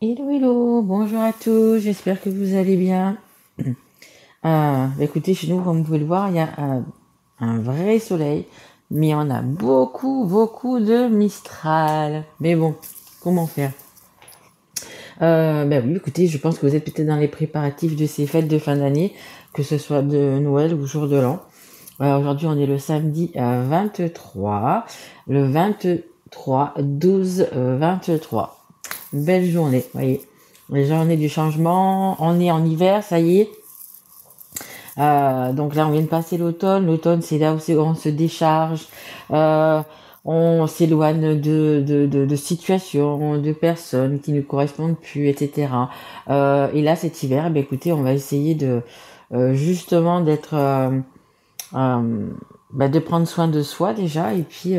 Hello, hello, bonjour à tous, j'espère que vous allez bien. Écoutez, chez nous, comme vous pouvez le voir, il y a un vrai soleil, mais on a beaucoup, beaucoup de Mistral. Mais bon, comment faire? Ben oui, écoutez, je pense que vous êtes peut-être dans les préparatifs de ces fêtes de fin d'année, que ce soit de Noël ou jour de l'an. Aujourd'hui, on est le samedi 23, le 23, 12, 23. Belle journée, voyez. Les journées du changement, on est en hiver, ça y est. Donc là, on vient de passer l'automne. L'automne, c'est là où on se décharge. Euh, on s'éloigne de situations, de personnes qui ne correspondent plus, etc. Et là, cet hiver, ben, écoutez, on va essayer de justement d'être, ben, de prendre soin de soi déjà, et puis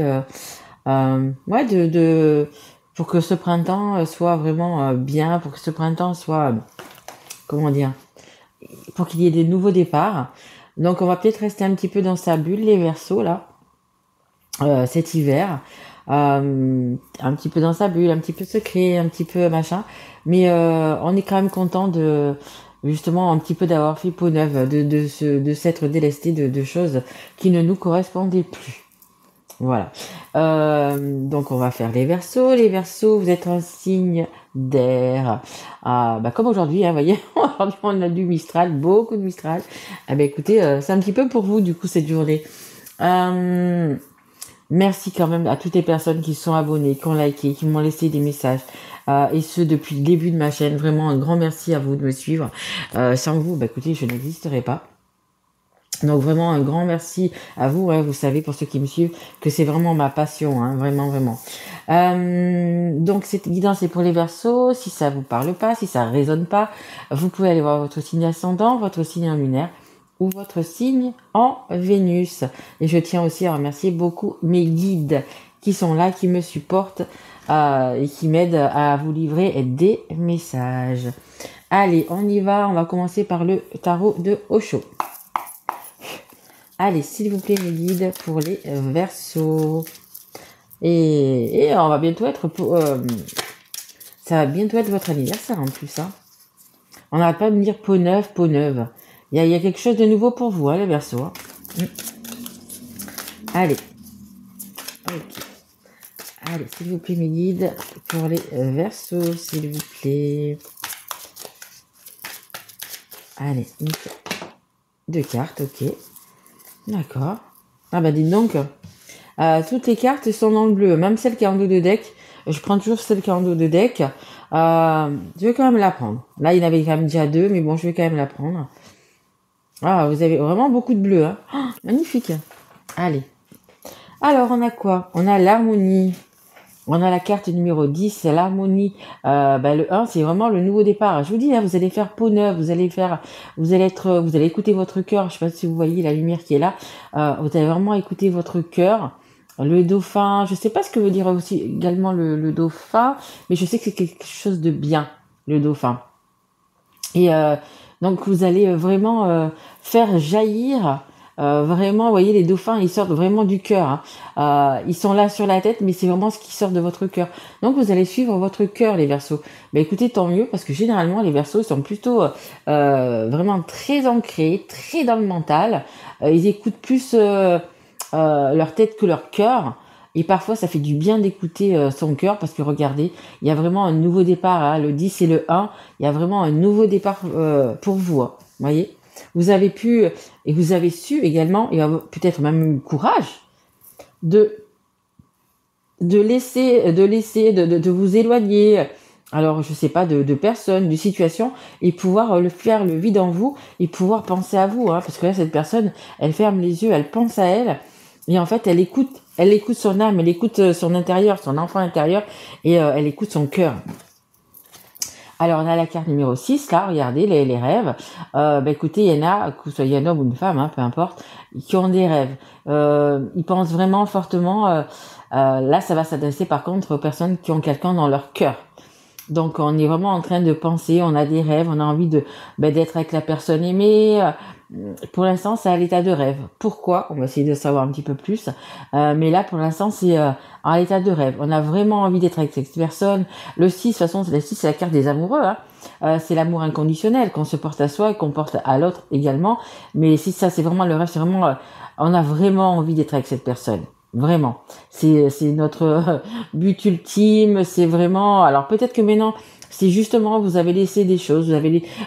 ouais, pour que ce printemps soit vraiment bien, pour que ce printemps soit, comment dire, pour qu'il y ait des nouveaux départs. Donc on va peut-être rester un petit peu dans sa bulle, les Verseaux, là, cet hiver. Un petit peu dans sa bulle, un petit peu secret, un petit peu machin. Mais on est quand même content de justement un petit peu d'avoir fait peau neuve, de s'être délesté de choses qui ne nous correspondaient plus. Voilà. Donc on va faire les Verseaux. Les Verseaux, vous êtes un signe d'air. Bah, comme aujourd'hui, hein, vous voyez, aujourd'hui on a du Mistral, beaucoup de Mistral. Ah bah écoutez, c'est un petit peu pour vous du coup cette journée. Euh, Merci quand même à toutes les personnes qui sont abonnées, qui ont liké, qui m'ont laissé des messages. Et ce depuis le début de ma chaîne. Vraiment un grand merci à vous de me suivre. Sans vous, bah écoutez, je n'existerais pas. Donc vraiment un grand merci à vous, hein, vous savez pour ceux qui me suivent que c'est vraiment ma passion, hein, vraiment vraiment. Donc cette guidance est pour les Verseaux. Si ça vous parle pas, si ça résonne pas, vous pouvez aller voir votre signe ascendant, votre signe en lunaire ou votre signe en Vénus. Et je tiens aussi à remercier beaucoup mes guides qui sont là, qui me supportent et qui m'aident à vous livrer des messages. Allez, on y va. On va commencer par le tarot de Osho. Allez, s'il vous plaît, mes guides, pour les Verseaux. Et on va bientôt être ça va bientôt être votre anniversaire en plus, hein. On n'arrête pas de me dire peau neuve, peau neuve. Il y a quelque chose de nouveau pour vous, hein, les Verseaux, hein. Allez. Ok. Allez, s'il vous plaît, mes guides, pour les Verseaux, s'il vous plaît. Allez, deux cartes, ok. D'accord. Ah bah dites donc. Toutes les cartes sont dans le bleu, même celle qui est en dos de deck. Je prends toujours celle qui est en dos de deck. Je vais quand même la prendre. Là, il y en avait quand même déjà deux, mais bon, je vais quand même la prendre. Ah, vous avez vraiment beaucoup de bleu, hein. Oh, magnifique. Allez. Alors, on a quoi? On a l'harmonie. On a la carte numéro 10, c'est l'harmonie. Le 1, c'est vraiment le nouveau départ. Je vous dis, hein, vous allez faire peau neuve, vous allez écouter votre cœur. Je sais pas si vous voyez la lumière qui est là. Vous allez vraiment écouter votre cœur. Le dauphin, je sais pas ce que veut dire aussi également le dauphin, mais je sais que c'est quelque chose de bien, le dauphin. Et donc vous allez vraiment faire jaillir vraiment, vous voyez, les dauphins, ils sortent vraiment du cœur, hein. Ils sont là sur la tête, mais c'est vraiment ce qui sort de votre cœur. Donc vous allez suivre votre cœur, les Verseaux. Mais écoutez, tant mieux, parce que généralement, les Verseaux sont plutôt vraiment très ancrés, très dans le mental. Ils écoutent plus leur tête que leur cœur. Et parfois, ça fait du bien d'écouter son cœur parce que regardez, il y a vraiment un nouveau départ, hein, le 10 et le 1. Il y a vraiment un nouveau départ pour vous, hein, voyez. Vous avez pu, et vous avez su également, et peut-être même eu le courage, de, de vous éloigner, alors je sais pas, de personnes, de situations, et pouvoir le faire le vide en vous, et pouvoir penser à vous, hein, parce que là, cette personne, elle ferme les yeux, elle pense à elle, et en fait, elle écoute son âme, elle écoute son intérieur, son enfant intérieur, et elle écoute son cœur. Alors, on a la carte numéro 6, là, regardez, les rêves. Écoutez, il y en a, que vous soyez un homme ou une femme, hein, peu importe, qui ont des rêves. Ils pensent vraiment fortement. Là, ça va s'adresser par contre aux personnes qui ont quelqu'un dans leur cœur. Donc, on est vraiment en train de penser, on a des rêves, on a envie d'être avec la personne aimée, pour l'instant, c'est à l'état de rêve. Pourquoi? On va essayer de savoir un petit peu plus. Mais là, pour l'instant, c'est à l'état de rêve. On a vraiment envie d'être avec cette personne. Le 6, de toute façon, le 6, c'est la carte des amoureux. Hein. C'est l'amour inconditionnel qu'on se porte à soi et qu'on porte à l'autre également. Mais si ça, c'est vraiment le rêve, c'est vraiment... on a vraiment envie d'être avec cette personne. Vraiment. C'est notre but ultime. C'est vraiment... Alors, peut-être que maintenant... Si justement vous avez laissé des choses,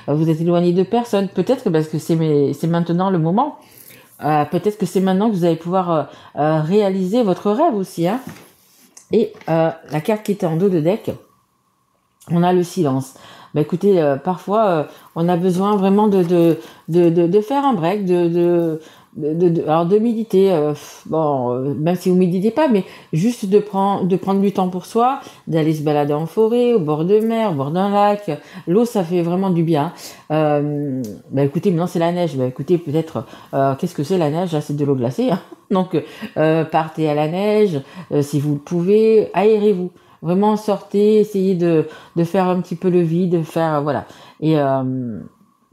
vous êtes éloigné de personnes, peut-être que parce que c'est maintenant le moment, peut-être que c'est maintenant que vous allez pouvoir réaliser votre rêve aussi. Hein. Et la carte qui était en dos de deck, on a le silence. Bah écoutez, parfois on a besoin vraiment de faire un break, alors de méditer. Même si vous méditez pas, mais juste de prendre du temps pour soi, d'aller se balader en forêt, au bord de mer, au bord d'un lac. L'eau, ça fait vraiment du bien. Écoutez, maintenant c'est la neige. Bah écoutez, peut-être qu'est-ce que c'est la neige? Là, c'est de l'eau glacée. Hein. Donc partez à la neige si vous le pouvez, aérez-vous. Vraiment sortez, essayez de faire un petit peu le vide, faire voilà. Et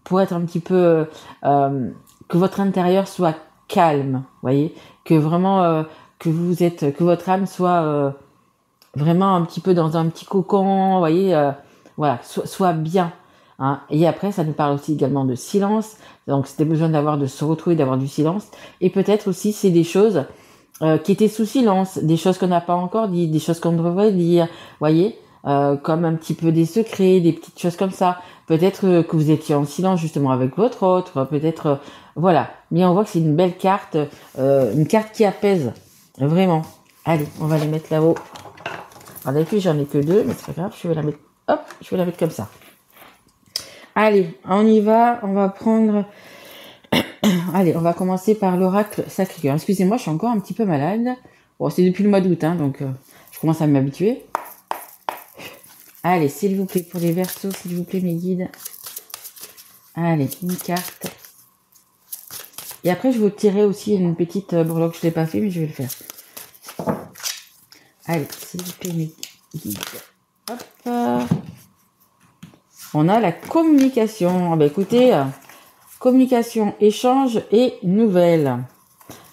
pour être un petit peu que votre intérieur soit calme, voyez, que vraiment que votre âme soit vraiment un petit peu dans un petit cocon, voyez, voilà, soit bien. Hein. Et après, ça nous parle aussi également de silence. Donc, c'était besoin de se retrouver, d'avoir du silence. Et peut-être aussi, c'est des choses qui étaient sous silence, des choses qu'on n'a pas encore dit, des choses qu'on devrait dire, voyez, comme un petit peu des secrets, des petites choses comme ça. Peut-être que vous étiez en silence justement avec votre autre, peut-être, voilà. Mais on voit que c'est une belle carte, une carte qui apaise, vraiment. Allez, on va les mettre là-haut. Alors d'habitude, j'en ai que 2, mais c'est pas grave, je vais la mettre, hop, je vais la mettre comme ça. Allez, on y va, on va prendre... Allez, on va commencer par l'oracle Sacré-Cœur. Excusez-moi, je suis encore un petit peu malade. Bon, c'est depuis le mois d'août, hein, donc je commence à m'habituer. Allez, s'il vous plaît, pour les Verseaux, s'il vous plaît, mes guides. Allez, une carte. Et après, je vais vous tirer aussi une petite breloque. Je ne l'ai pas fait, mais je vais le faire. Allez, s'il vous plaît, mes guides. Hop. On a la communication. Ah, écoutez... communication, échange et nouvelles.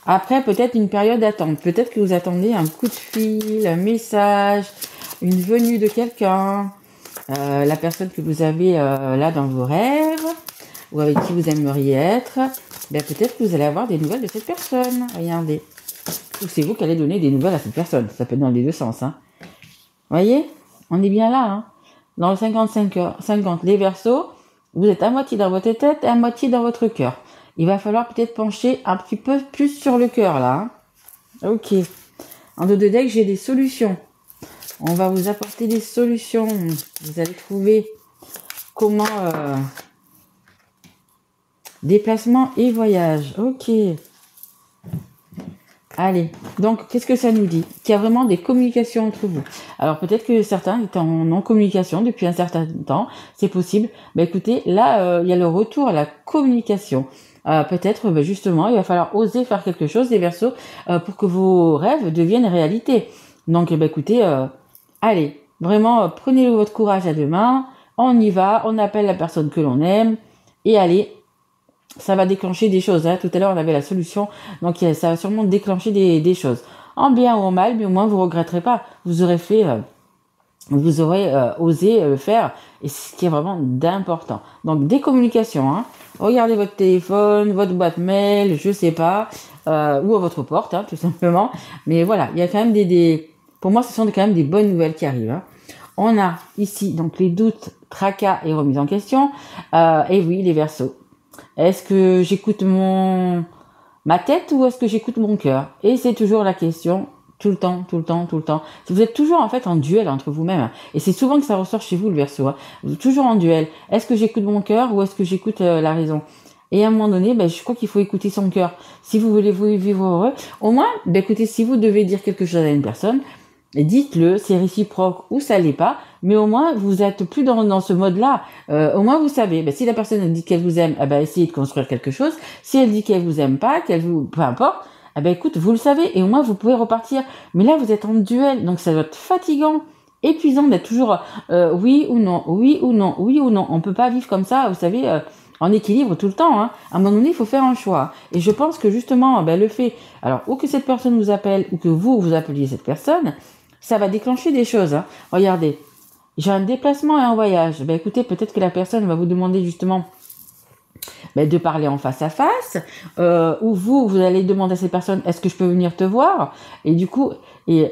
Après, peut-être une période d'attente. Peut-être que vous attendez un coup de fil, un message, une venue de quelqu'un, la personne que vous avez là dans vos rêves, ou avec qui vous aimeriez être. Peut-être que vous allez avoir des nouvelles de cette personne. Regardez. Ou c'est vous qui allez donner des nouvelles à cette personne. Ça peut être dans les deux sens. Hein. Voyez, on est bien là. Hein. Dans le 50, les Verseaux, vous êtes à moitié dans votre tête et à moitié dans votre cœur. Il va falloir peut-être pencher un petit peu plus sur le cœur, là. Hein. Ok. En dos de deck, j'ai des solutions. On va vous apporter des solutions. Vous allez trouver comment... déplacement et voyage. Ok. Allez, donc qu'est-ce que ça nous dit? Qu'il y a vraiment des communications entre vous. Alors peut-être que certains étaient en non-communication depuis un certain temps, c'est possible. Écoutez, là, il y a le retour à la communication. Peut-être, justement, il va falloir oser faire quelque chose, les Verseaux, pour que vos rêves deviennent réalité. Donc, écoutez, allez, vraiment, prenez votre courage à deux mains, on y va, on appelle la personne que l'on aime, et allez, ça va déclencher des choses. Hein. Tout à l'heure, on avait la solution. Donc, ça va sûrement déclencher des choses. En bien ou en mal, mais au moins, vous ne regretterez pas. Vous aurez fait... vous aurez osé le faire. Et c'est ce qui est vraiment d'important. Donc, des communications. Hein. Regardez votre téléphone, votre boîte mail, je sais pas. Ou à votre porte, hein, tout simplement. Mais voilà, il y a quand même pour moi, ce sont quand même des bonnes nouvelles qui arrivent. Hein. On a ici donc les doutes, tracas et remises en question. Et oui, les Verseaux. Est-ce que j'écoute ma tête ou est-ce que j'écoute mon cœur? Et c'est toujours la question, tout le temps. Vous êtes toujours en fait en duel entre vous-même. Et c'est souvent que ça ressort chez vous, le Verseau. Hein. Vous êtes toujours en duel. Est-ce que j'écoute mon cœur ou est-ce que j'écoute la raison? Et à un moment donné, je crois qu'il faut écouter son cœur. Si vous voulez vous vivre heureux, au moins, écoutez, si vous devez dire quelque chose à une personne, dites-le, c'est réciproque ou ça l'est pas, mais au moins vous êtes plus dans ce mode-là. Au moins vous savez, si la personne dit qu'elle vous aime, essayez de construire quelque chose. Si elle dit qu'elle vous aime pas, peu importe, écoute, vous le savez et au moins vous pouvez repartir. Mais là vous êtes en duel, donc ça doit être fatigant, épuisant d'être toujours oui ou non. On peut pas vivre comme ça, vous savez. en équilibre tout le temps. Hein. À un moment donné, il faut faire un choix. Et je pense que justement, le fait, alors, ou que cette personne vous appelle, ou que vous appeliez cette personne, ça va déclencher des choses. Hein. Regardez, j'ai un déplacement et un voyage. Écoutez, peut-être que la personne va vous demander justement de parler en face à face, ou vous allez demander à cette personne, est-ce que je peux venir te voir? Et du coup,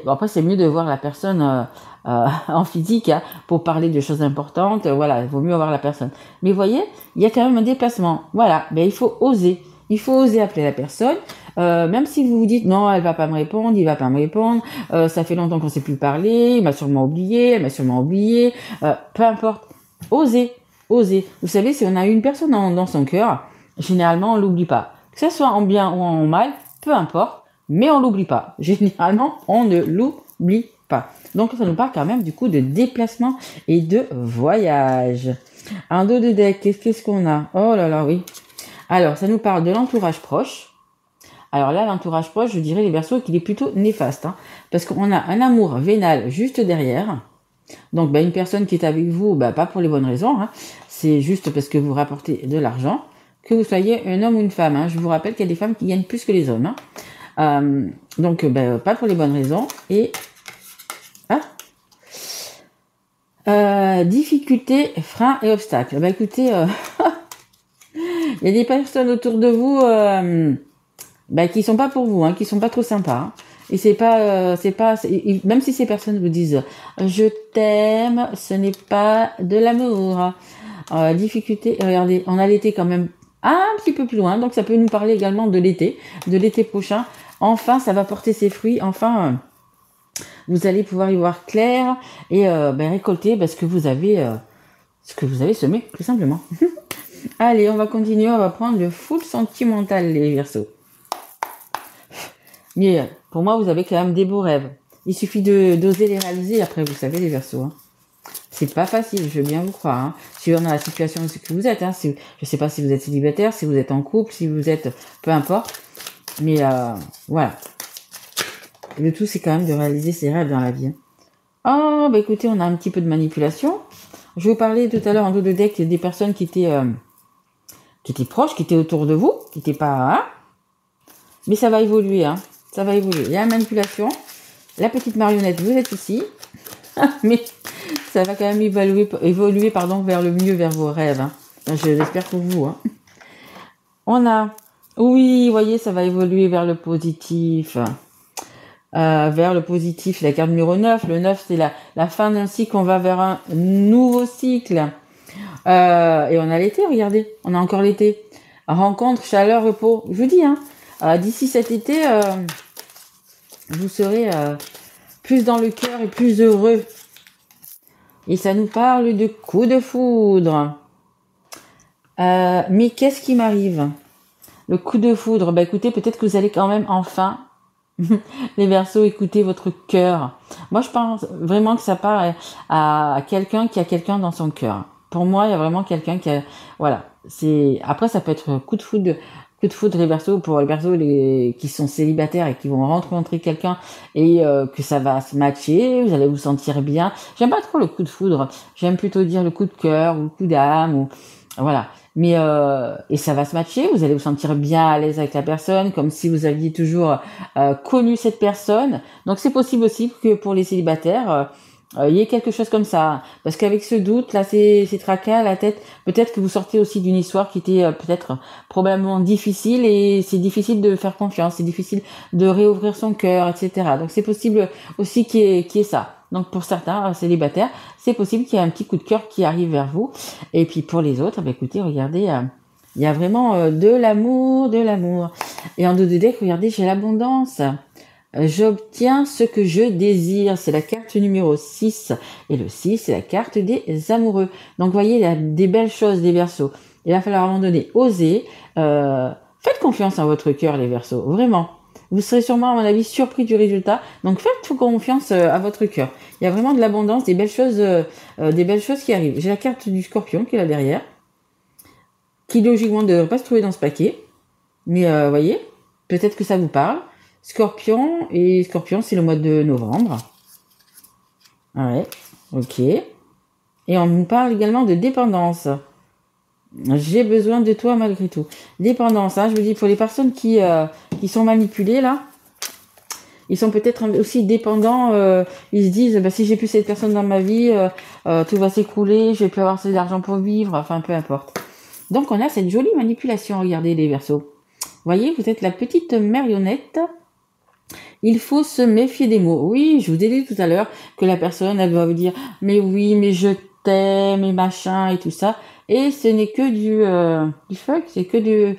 après c'est mieux de voir la personne en physique hein, pour parler de choses importantes, voilà, il vaut mieux voir la personne. Mais vous voyez, il y a quand même un déplacement, voilà, il faut oser appeler la personne, même si vous vous dites non, elle va pas me répondre, il va pas me répondre, ça fait longtemps qu'on s'est plus parlé, il m'a sûrement oublié, elle m'a sûrement oublié, peu importe, osez. Vous savez, si on a une personne dans son cœur, généralement on l'oublie pas. Que ce soit en bien ou en mal, peu importe, mais on l'oublie pas. Généralement, on ne l'oublie pas. Donc ça nous parle quand même du coup de déplacement et de voyage. Un dos de deck, qu'est-ce qu'on a? Oh là là, oui. Alors, ça nous parle de l'entourage proche. Alors là, l'entourage proche, je dirais les Verseaux qu'il est plutôt néfaste. Hein, parce qu'on a un amour vénal juste derrière. Donc, une personne qui est avec vous, pas pour les bonnes raisons, hein, c'est juste parce que vous rapportez de l'argent, que vous soyez un homme ou une femme. Hein. Je vous rappelle qu'il y a des femmes qui gagnent plus que les hommes. Hein. Donc, pas pour les bonnes raisons. Et difficultés, freins et obstacles. Écoutez, il y a des personnes autour de vous qui sont pas pour vous, hein, qui sont pas trop sympas. Hein. Et c'est pas, même si ces personnes vous disent je t'aime, ce n'est pas de l'amour. Difficulté, regardez, on a l'été quand même un petit peu plus loin, donc ça peut nous parler également de l'été prochain. Enfin, ça va porter ses fruits. Enfin, vous allez pouvoir y voir clair et récolter ce que vous avez semé, tout simplement. Allez, on va continuer, on va prendre le full sentimental, les Verseaux. Mais pour moi, vous avez quand même des beaux rêves. Il suffit d'oser les réaliser. Après, vous savez, les Verseaux, hein. C'est pas facile, je veux bien vous croire. Hein. Si on a la situation que vous êtes, hein, je sais pas si vous êtes célibataire, si vous êtes en couple, si vous êtes, peu importe. Mais voilà. Le tout, c'est quand même de réaliser ses rêves dans la vie. Hein. Oh, écoutez, on a un petit peu de manipulation. Je vous parlais tout à l'heure en dos de deck des personnes qui étaient proches, qui étaient autour de vous, qui n'étaient pas. Hein. Mais ça va évoluer, hein. Ça va évoluer. Il y a la manipulation. La petite marionnette, vous êtes ici. Mais ça va quand même évoluer vers le mieux, vers vos rêves. Hein. Je l'espère pour vous. Hein. On a... Oui, vous voyez, ça va évoluer vers le positif. Vers le positif, la carte numéro 9. Le 9, c'est la fin d'un cycle. On va vers un nouveau cycle. Et on a l'été, regardez. On a encore l'été. Rencontre, chaleur, repos. Je vous dis, hein. D'ici cet été, vous serez plus dans le cœur et plus heureux. Et ça nous parle de coup de foudre. Mais qu'est-ce qui m'arrive? Le coup de foudre, écoutez, peut-être que vous allez quand même enfin, les Verseaux, écouter votre cœur. Moi, je pense vraiment que ça part à quelqu'un qui a quelqu'un dans son cœur. Pour moi, il y a vraiment quelqu'un qui a... Voilà. Après, ça peut être coup de foudre les Verseaux, pour les Verseaux qui sont célibataires et qui vont rencontrer quelqu'un et que ça va se matcher, vous allez vous sentir bien. J'aime pas trop le coup de foudre, j'aime plutôt dire le coup de cœur ou le coup d'âme, ou voilà. Mais et ça va se matcher, vous allez vous sentir bien à l'aise avec la personne, comme si vous aviez toujours connu cette personne. Donc c'est possible aussi que pour les célibataires, il y ait quelque chose comme ça, parce qu'avec ce doute là, ces tracas à la tête, peut-être que vous sortez aussi d'une histoire qui était peut-être probablement difficile, et c'est difficile de faire confiance, c'est difficile de réouvrir son cœur, etc. Donc c'est possible aussi qu'il y ait ça. Donc pour certains célibataires, c'est possible qu'il y ait un petit coup de cœur qui arrive vers vous. Et puis pour les autres, écoutez, regardez, il y a vraiment de l'amour. Et en dos de deck, regardez, j'ai l'abondance. J'obtiens ce que je désire. C'est la carte numéro 6. Et le 6, c'est la carte des amoureux. Donc, vous voyez, il y a des belles choses, des Verseaux. Il va falloir à un moment donné oser. Faites confiance en votre cœur, les Verseaux. Vraiment. Vous serez sûrement, à mon avis, surpris du résultat. Donc, faites confiance à votre cœur. Il y a vraiment de l'abondance, des belles choses qui arrivent. J'ai la carte du Scorpion qui est là derrière. Qui, logiquement, ne devrait pas se trouver dans ce paquet. Mais, vous voyez, peut-être que ça vous parle. Scorpion, c'est le mois de novembre. Ouais, ok. Et on nous parle également de dépendance. J'ai besoin de toi malgré tout. Dépendance, hein, je me dis pour les personnes qui sont manipulées là, ils sont peut-être aussi dépendants. Ils se disent, bah, si j'ai plus cette personne dans ma vie, tout va s'écrouler, je vais plus avoir assez d'argent pour vivre. Enfin, peu importe. Donc on a cette jolie manipulation. Regardez les Verseaux. Voyez, vous êtes la petite marionnette. Il faut se méfier des mots. Oui, je vous ai dit tout à l'heure que la personne, elle doit vous dire, mais oui, mais je t'aime, et machin, et tout ça. Et ce n'est que du fuck, c'est que de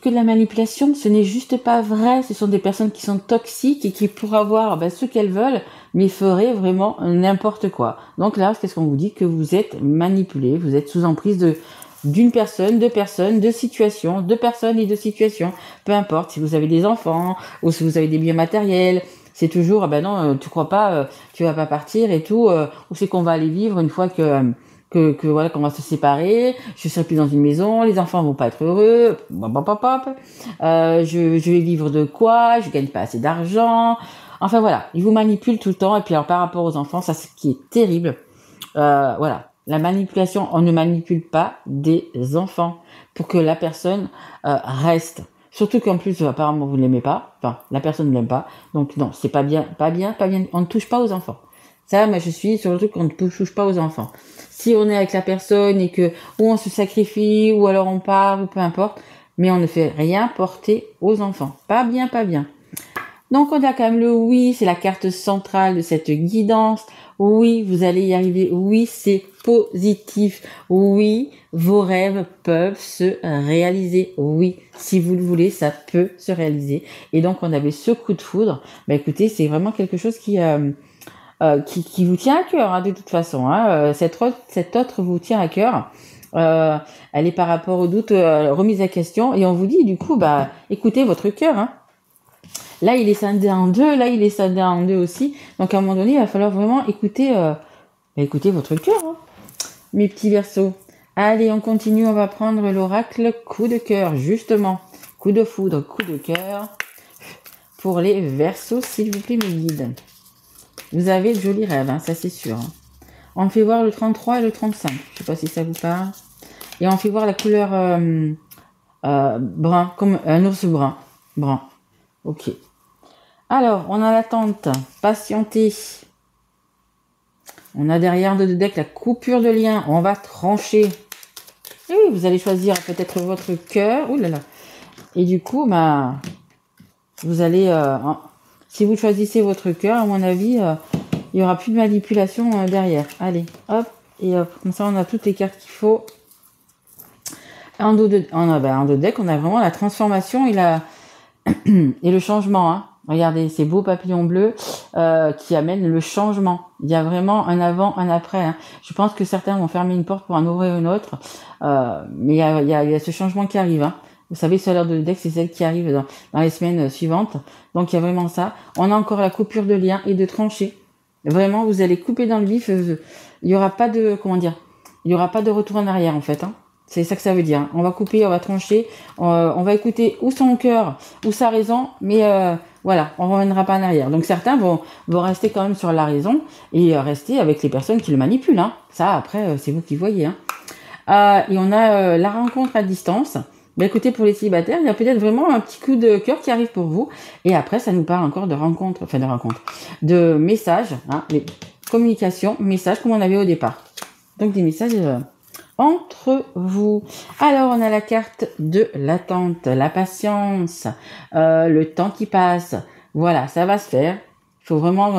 la manipulation. Ce n'est juste pas vrai. Ce sont des personnes qui sont toxiques et qui pourraient avoir ce qu'elles veulent, mais feraient vraiment n'importe quoi. Donc là, qu'est-ce qu'on vous dit? Que vous êtes manipulé, vous êtes sous emprise d'une personne, deux personnes, deux situations, deux personnes et deux situations. Peu importe si vous avez des enfants ou si vous avez des biens matériels. C'est toujours, non, tu crois pas, tu vas pas partir et tout. Où c'est qu'on va aller vivre une fois que voilà, qu'on va se séparer, je serai plus dans une maison, les enfants vont pas être heureux, je vais vivre de quoi, je gagne pas assez d'argent. Enfin voilà, ils vous manipulent tout le temps. Et puis alors par rapport aux enfants, ça c'est ce qui est terrible. Voilà, la manipulation, on ne manipule pas des enfants pour que la personne reste. Surtout qu'en plus, apparemment, vous ne l'aimez pas. Enfin, la personne ne l'aime pas. Donc non, c'est pas bien. On ne touche pas aux enfants. Ça, moi, je suis sur le truc qu'on ne touche pas aux enfants. Si on est avec la personne et que ou on se sacrifie ou alors on part ou peu importe, mais on ne fait rien porter aux enfants. Pas bien, pas bien. Donc on a quand même le oui, c'est la carte centrale de cette guidance. Oui, vous allez y arriver. Oui, c'est positif. Oui, vos rêves peuvent se réaliser. Oui, si vous le voulez, ça peut se réaliser. Et donc on avait ce coup de foudre. Écoutez, c'est vraiment quelque chose qui vous tient à cœur, hein, de toute façon. Hein. Cette autre vous tient à cœur. Elle est par rapport au doute, remise à question. Et on vous dit, du coup, écoutez votre cœur. Hein. Là, il est scindé en deux. Là, il est scindé en deux aussi. Donc, à un moment donné, il va falloir vraiment écouter votre cœur. Hein. Mes petits Verseaux. Allez, on continue. On va prendre l'oracle coup de cœur, justement. Coup de foudre, coup de cœur. Pour les Verseaux, s'il vous plaît, mes guides. Vous avez de jolis rêves, hein, ça c'est sûr. Hein. On fait voir le 33 et le 35. Je sais pas si ça vous parle. Et on fait voir la couleur brun, comme un ours brun. Brun. Ok. Alors, on a l'attente. Patienter. On a derrière de deck la coupure de lien. On va trancher. Et oui, vous allez choisir peut-être votre cœur. Ouh là là. Et du coup, vous allez... si vous choisissez votre cœur, à mon avis, il n'y aura plus de manipulation derrière. Allez, hop, et hop. Comme ça, on a toutes les cartes qu'il faut. En dos de deck, on a vraiment la transformation et et le changement. Hein. Regardez, ces beaux papillons bleus qui amènent le changement. Il y a vraiment un avant, un après. Hein. Je pense que certains vont fermer une porte pour en ouvrir une autre. Mais il y a ce changement qui arrive. Hein. Vous savez, sur l'heure de deck, c'est celle qui arrive dans les semaines suivantes. Donc, il y a vraiment ça. On a encore la coupure de lien et de tranchée. Vraiment, vous allez couper dans le vif. Il y aura pas de, il y aura pas de retour en arrière, en fait. Hein. C'est ça que ça veut dire. On va couper, on va trancher. On va écouter ou son cœur ou sa raison. Mais voilà, on ne reviendra pas en arrière. Donc, certains vont rester quand même sur la raison et rester avec les personnes qui le manipulent. Hein. Ça, après, c'est vous qui voyez. Hein. Et on a la rencontre à distance. Écoutez, pour les célibataires, il y a peut-être vraiment un petit coup de cœur qui arrive pour vous. Et après, ça nous parle encore de messages, hein, les communications, messages comme on avait au départ. Donc des messages entre vous. Alors, on a la carte de l'attente, la patience, le temps qui passe. Voilà, ça va se faire. Il faut vraiment...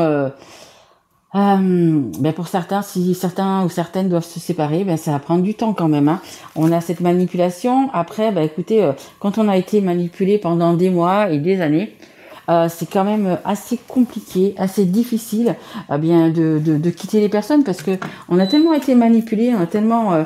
pour certains, si certains ou certaines doivent se séparer, ça va prendre du temps quand même. Hein. On a cette manipulation. Après, écoutez, quand on a été manipulé pendant des mois et des années, c'est quand même assez compliqué, assez difficile, de quitter les personnes parce que on a tellement été manipulé, on a tellement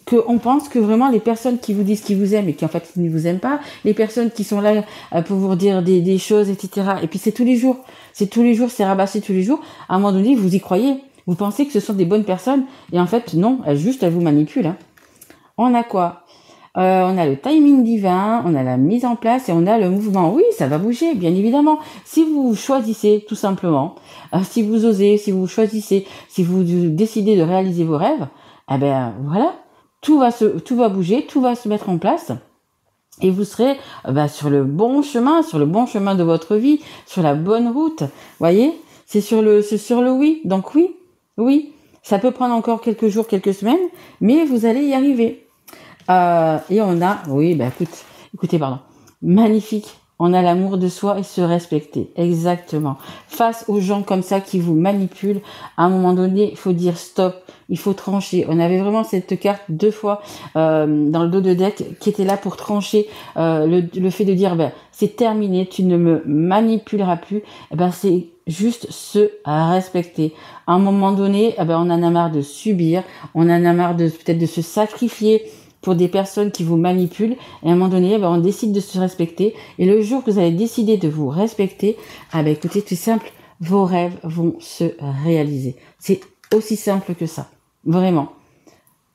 qu'on pense que vraiment les personnes qui vous disent qu'ils vous aiment et qui en fait ne vous aiment pas, les personnes qui sont là pour vous dire des choses, etc. Et puis c'est tous les jours, c'est rabassé tous les jours. À un moment donné, vous y croyez, vous pensez que ce sont des bonnes personnes et en fait non, elles vous manipulent. Hein. On a quoi ? On a le timing divin, on a la mise en place et on a le mouvement. Oui, ça va bouger, bien évidemment. Si vous choisissez, tout simplement, si vous osez, si vous choisissez, si vous décidez de réaliser vos rêves, voilà. tout va bouger, tout va se mettre en place. Et vous serez sur le bon chemin de votre vie, sur la bonne route. Voyez, c'est sur le oui. Donc oui, ça peut prendre encore quelques jours, quelques semaines, mais vous allez y arriver. Et on a, oui, écoutez, pardon, magnifique. On a l'amour de soi et se respecter, exactement. Face aux gens comme ça qui vous manipulent, à un moment donné, il faut dire stop, il faut trancher. On avait vraiment cette carte 2 fois dans le dos de deck qui était là pour trancher le fait de dire c'est terminé, tu ne me manipuleras plus. C'est juste se respecter. À un moment donné, on en a marre de subir, on en a marre de peut-être de se sacrifier pour des personnes qui vous manipulent, et à un moment donné, on décide de se respecter, et le jour que vous allez décider de vous respecter, écoutez, tout simple, vos rêves vont se réaliser. C'est aussi simple que ça, vraiment.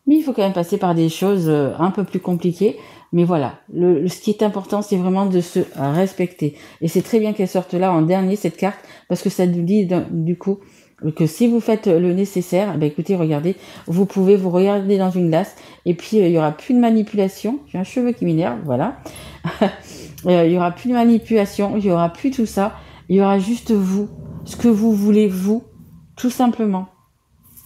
Mais il faut quand même passer par des choses un peu plus compliquées, mais voilà, ce qui est important, c'est vraiment de se respecter, et c'est très bien qu'elle sorte là en dernier, cette carte, parce que ça nous dit, du coup, que si vous faites le nécessaire, écoutez, regardez, vous pouvez vous regarder dans une glace et puis il y aura plus de manipulation. J'ai un cheveu qui m'énerve, voilà. Il y aura plus de manipulation, il y aura plus tout ça. Il y aura juste vous, ce que vous voulez vous, tout simplement.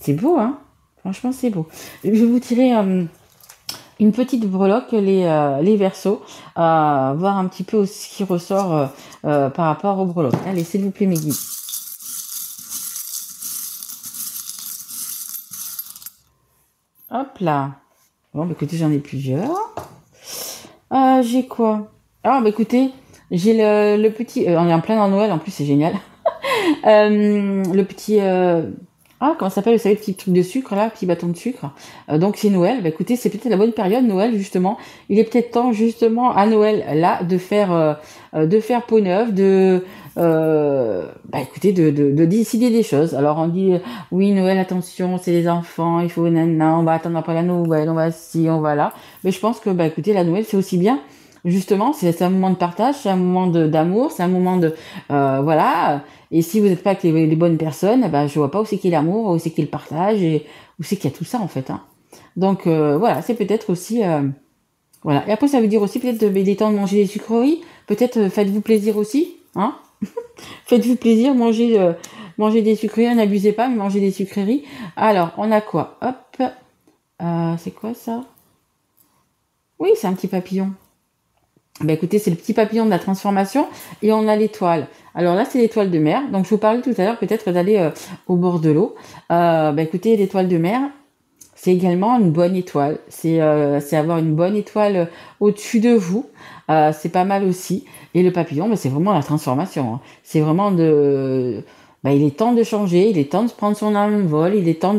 C'est beau, hein? Franchement, c'est beau. Je vais vous tirer une petite breloque, les Verseaux, voir un petit peu ce qui ressort par rapport aux breloques. Allez, s'il vous plaît, mes guides. Hop là. Bon, écoutez, j'en ai plusieurs. J'ai quoi? Écoutez, j'ai le petit... on est en plein dans Noël, en plus, c'est génial. Le petit... comment ça s'appelle? Vous savez, le petit truc de sucre, là, petit bâton de sucre. Donc, c'est Noël. Écoutez, c'est peut-être la bonne période, Noël, justement. Il est peut-être temps, justement, à Noël, là, de faire peau neuve, écoutez, de décider des choses. Alors, on dit, oui, Noël, attention, c'est les enfants, il faut, on va attendre après la Noël, on va ci, on va là. Mais je pense que, écoutez, la Noël, c'est aussi bien. Justement, c'est un moment de partage, c'est un moment d'amour, c'est un moment de, voilà. Et si vous n'êtes pas avec les bonnes personnes, je vois pas où c'est qu'il y a l'amour, où c'est qu'il y a le partage, et où c'est qu'il y a tout ça, en fait, hein. Donc, voilà, c'est peut-être aussi, voilà. Et après, ça veut dire aussi peut-être des temps de manger des sucreries. Peut-être faites-vous plaisir aussi, hein. Faites-vous plaisir, mangez des sucreries, n'abusez pas, mais mangez des sucreries. Alors, on a quoi? Hop, c'est quoi ça? Oui, c'est un petit papillon. Écoutez, c'est le petit papillon de la transformation, et on a l'étoile. Alors là, c'est l'étoile de mer. Donc, je vous parlais tout à l'heure peut-être d'aller au bord de l'eau. Écoutez, l'étoile de mer, c'est également une bonne étoile. C'est avoir une bonne étoile au-dessus de vous. C'est pas mal aussi. Et le papillon, c'est vraiment la transformation, hein. C'est vraiment il est temps de changer, il est temps de prendre son envol, il est temps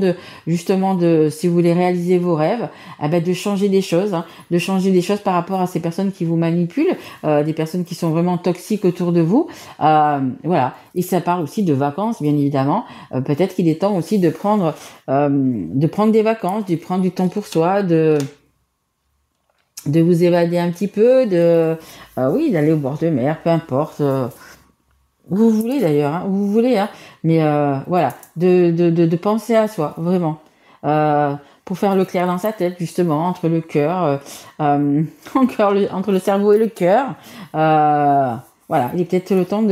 justement si vous voulez réaliser vos rêves, de changer des choses, hein, de changer des choses par rapport à ces personnes qui vous manipulent, des personnes qui sont vraiment toxiques autour de vous, voilà. Et ça parle aussi de vacances, bien évidemment. Peut-être qu'il est temps aussi de prendre des vacances, de prendre du temps pour soi, de vous évader un petit peu, d'aller au bord de mer, peu importe. Vous voulez d'ailleurs, hein, vous voulez, hein, mais voilà, de penser à soi, vraiment, pour faire le clair dans sa tête, justement, entre le cœur, entre le cerveau et le cœur, voilà, il est peut-être le temps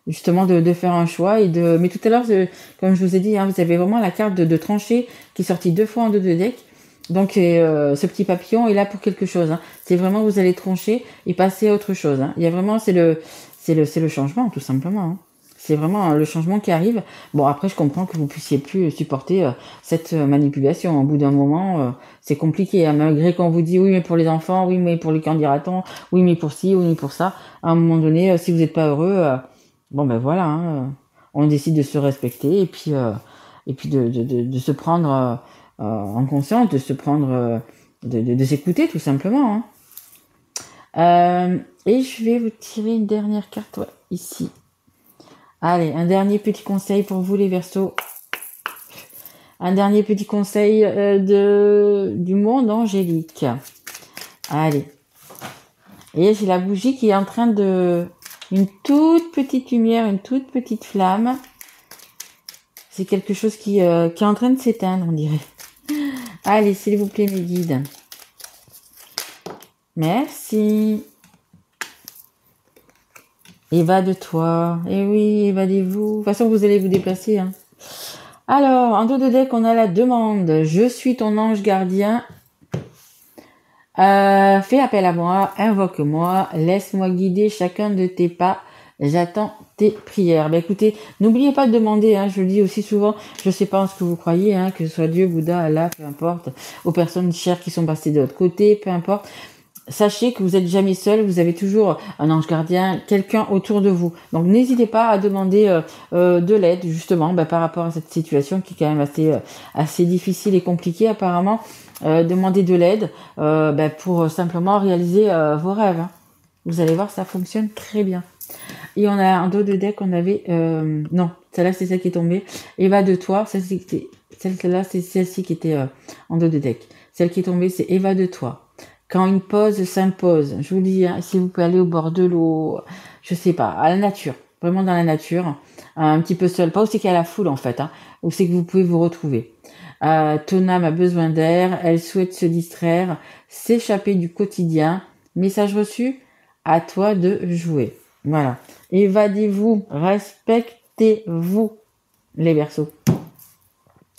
justement de faire un choix mais tout à l'heure, comme je vous ai dit, hein, vous avez vraiment la carte de trancher qui est sortie 2 fois en dos de deck. Donc ce petit papillon est là pour quelque chose, hein. C'est vraiment vous allez trancher et passer à autre chose, hein. Il y a vraiment c'est le changement, tout simplement, hein. C'est vraiment le changement qui arrive. Bon, après je comprends que vous puissiez plus supporter cette manipulation. Au bout d'un moment, c'est compliqué, hein, malgré qu'on vous dit oui mais pour les enfants, oui mais pour les candidatons, oui mais pour ci, oui mais pour ça. À un moment donné, si vous n'êtes pas heureux, voilà, hein, on décide de se respecter et puis de se prendre en conscience, de se prendre, de s'écouter tout simplement, hein. Et je vais vous tirer une dernière carte, ici. Allez, un dernier petit conseil pour vous les Verseaux. Un dernier petit conseil du monde angélique. Allez. Et j'ai la bougie qui est en train une toute petite lumière, une toute petite flamme. C'est quelque chose qui est en train de s'éteindre, on dirait. Allez, s'il vous plaît, mes guides. Merci. Évade-toi. Eh oui, évadez-vous. De toute façon, vous allez vous déplacer. Hein. Alors, en dos de deck, on a la demande. Je suis ton ange gardien. Fais appel à moi, invoque-moi, laisse-moi guider chacun de tes pas. J'attends tes prières. Ben écoutez, n'oubliez pas de demander, hein, je le dis aussi souvent, je sais pas en ce que vous croyez, hein, que ce soit Dieu, Bouddha, Allah, peu importe, aux personnes chères qui sont passées de l'autre côté, peu importe. Sachez que vous n'êtes jamais seul, vous avez toujours un ange gardien, quelqu'un autour de vous. Donc n'hésitez pas à demander de l'aide justement par rapport à cette situation qui est quand même assez difficile et compliquée apparemment. Demander de l'aide pour simplement réaliser vos rêves. Hein. Vous allez voir, ça fonctionne très bien. Et on a un dos de deck, on avait... non, celle-là c'est celle qui est tombée. Eva de toi, celle-là c'est celle-ci qui était en dos de deck. Celle qui est tombée c'est Eva de toi. Quand une pause s'impose, je vous dis, hein, si vous pouvez aller au bord de l'eau, je sais pas, à la nature, vraiment dans la nature, un petit peu seul, pas où c'est qu'il y a la foule en fait, hein, où c'est que vous pouvez vous retrouver. Ton âme a besoin d'air, elle souhaite se distraire, s'échapper du quotidien. Message reçu, à toi de jouer. Voilà. Évadez-vous, respectez-vous, les Verseaux.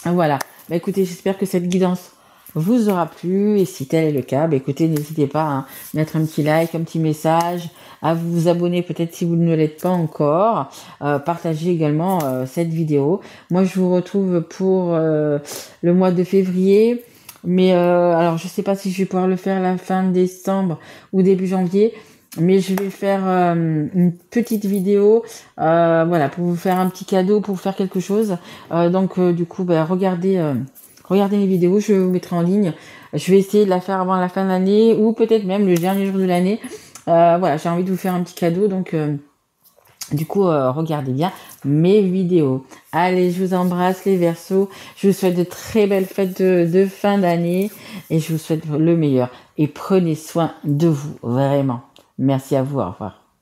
Voilà. Écoutez, j'espère que cette guidance vous aura plu, et si tel est le cas, écoutez, n'hésitez pas à mettre un petit like, un petit message, à vous abonner peut-être si vous ne l'êtes pas encore, partagez également cette vidéo. Moi je vous retrouve pour le mois de février, mais alors je sais pas si je vais pouvoir le faire la fin décembre ou début janvier, mais je vais faire une petite vidéo voilà, pour vous faire un petit cadeau, pour vous faire quelque chose, donc du coup regardez mes vidéos, je vous mettrai en ligne. Je vais essayer de la faire avant la fin de l'année ou peut-être même le dernier jour de l'année. Voilà, j'ai envie de vous faire un petit cadeau, donc du coup, regardez bien mes vidéos. Allez, je vous embrasse les Verseaux. Je vous souhaite de très belles fêtes de fin d'année et je vous souhaite le meilleur. Et prenez soin de vous, vraiment. Merci à vous, au revoir.